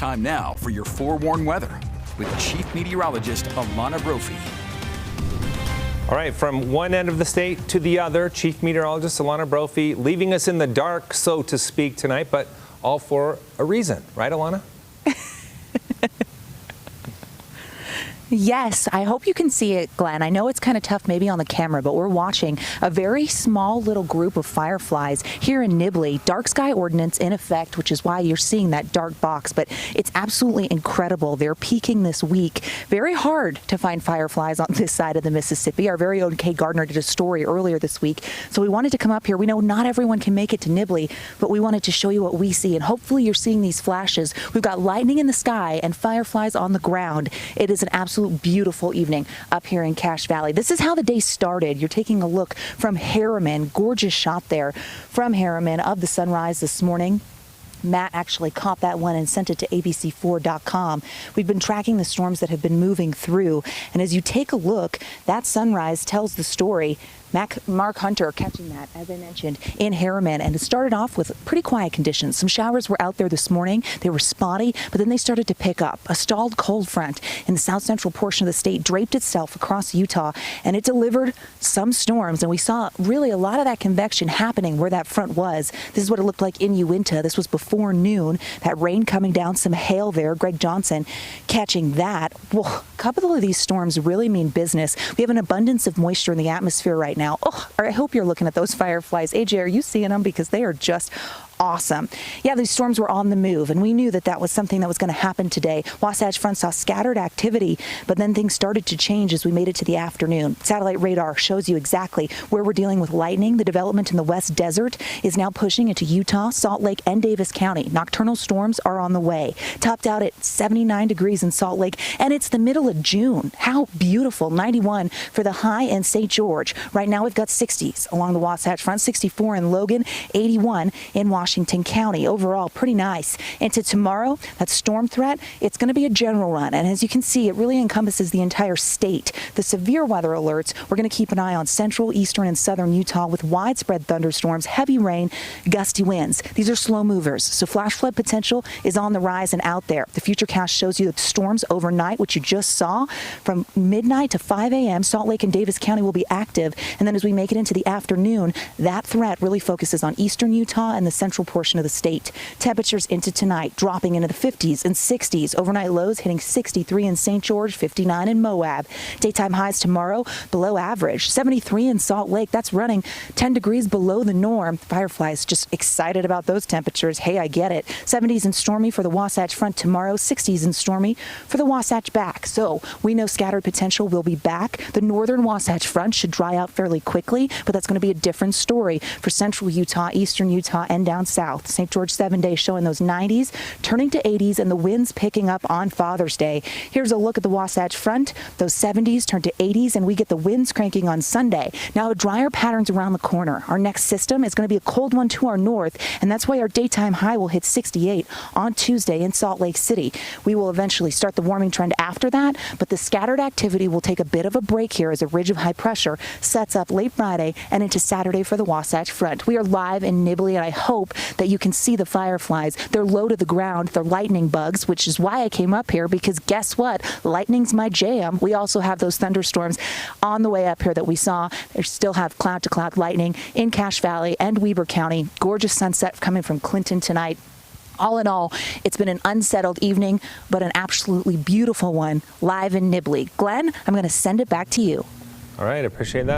Time now for your forewarned weather with Chief Meteorologist Alana Brophy. All right, from one end of the state to the other, Chief Meteorologist Alana Brophy leaving us in the dark, so to speak, tonight, but all for a reason. Right, Alana? Yes, I hope you can see it, Glenn. I know it's kind of tough maybe on the camera, but we're watching a very small little group of fireflies here in Nibley. Dark sky ordinance in effect, which is why you're seeing that dark box, but it's absolutely incredible. They're peaking this week. Very hard to find fireflies on this side of the Mississippi. Our very own Kay Gardner did a story earlier this week, so we wanted to come up here. We know not everyone can make it to Nibley, but we wanted to show you what we see, and hopefully you're seeing these flashes. We've got lightning in the sky and fireflies on the ground. It is an absolute beautiful evening up here in Cache Valley. This is how the day started. You're taking a look from Harriman. Gorgeous shot there from Harriman of the sunrise this morning. Matt actually caught that one and sent it to abc4.com. We've been tracking the storms that have been moving through, and as you take a look, that sunrise tells the story. Mark Hunter catching that, as I mentioned, in Harriman, and it started off with pretty quiet conditions. Some showers were out there this morning. They were spotty, but then they started to pick up. A stalled cold front in the south central portion of the state draped itself across Utah, and it delivered some storms, and we saw really a lot of that convection happening where that front was. This is what it looked like in Uinta. This was before noon. That rain coming down, some hail there. Greg Johnson catching that. Well, a couple of these storms really mean business. We have an abundance of moisture in the atmosphere right now. Oh, I hope you're looking at those fireflies. AJ, are you seeing them? Because they are just awesome. Yeah, these storms were on the move, and we knew that that was something that was going to happen today. Wasatch Front saw scattered activity, but then things started to change as we made it to the afternoon. Satellite radar shows you exactly where we're dealing with lightning. The development in the West Desert is now pushing into Utah, Salt Lake, and Davis County. Nocturnal storms are on the way. Topped out at 79 degrees in Salt Lake, and it's the middle of June. How beautiful. 91 for the high in St. George. Right now we've got 60s along the Wasatch Front, 64 in Logan, 81 in Washington County. Overall, pretty nice. Into tomorrow, that storm threat, it's going to be a general run. And as you can see, it really encompasses the entire state. The severe weather alerts, we're going to keep an eye on central, eastern, and southern Utah with widespread thunderstorms, heavy rain, gusty winds. These are slow movers, so flash flood potential is on the rise and out there. The Futurecast shows you the storms overnight, which you just saw. From midnight to 5 a.m., Salt Lake and Davis County will be active. And then as we make it into the afternoon, that threat really focuses on eastern Utah and the central portion of the state. Temperatures into tonight dropping into the 50s and 60s. Overnight lows hitting 63 in St. George, 59 in Moab. Daytime highs tomorrow below average. 73 in Salt Lake. That's running 10 degrees below the norm. Fireflies just excited about those temperatures. Hey, I get it. 70s and stormy for the Wasatch Front tomorrow. 60s and stormy for the Wasatch back. So we know scattered potential will be back. The northern Wasatch Front should dry out fairly quickly, but that's going to be a different story for central Utah, eastern Utah, and down south. St. George 7-day showing those 90s, turning to 80s, and the winds picking up on Father's Day. Here's a look at the Wasatch Front. Those 70s turn to 80s, and we get the winds cranking on Sunday. Now, a drier pattern's around the corner. Our next system is going to be a cold one to our north, and that's why our daytime high will hit 68 on Tuesday in Salt Lake City. We will eventually start the warming trend after that, but the scattered activity will take a bit of a break here as a ridge of high pressure sets up late Friday and into Saturday for the Wasatch Front. We are live in Nibley, and I hope that you can see the fireflies. They're low to the ground. They're lightning bugs, which is why I came up here, because guess what? Lightning's my jam. We also have those thunderstorms on the way up here that we saw. They still have cloud-to-cloud lightning in Cache Valley and Weber County. Gorgeous sunset coming from Clinton tonight. All in all, it's been an unsettled evening, but an absolutely beautiful one live in Nibley. Glenn, I'm going to send it back to you. All right, appreciate that.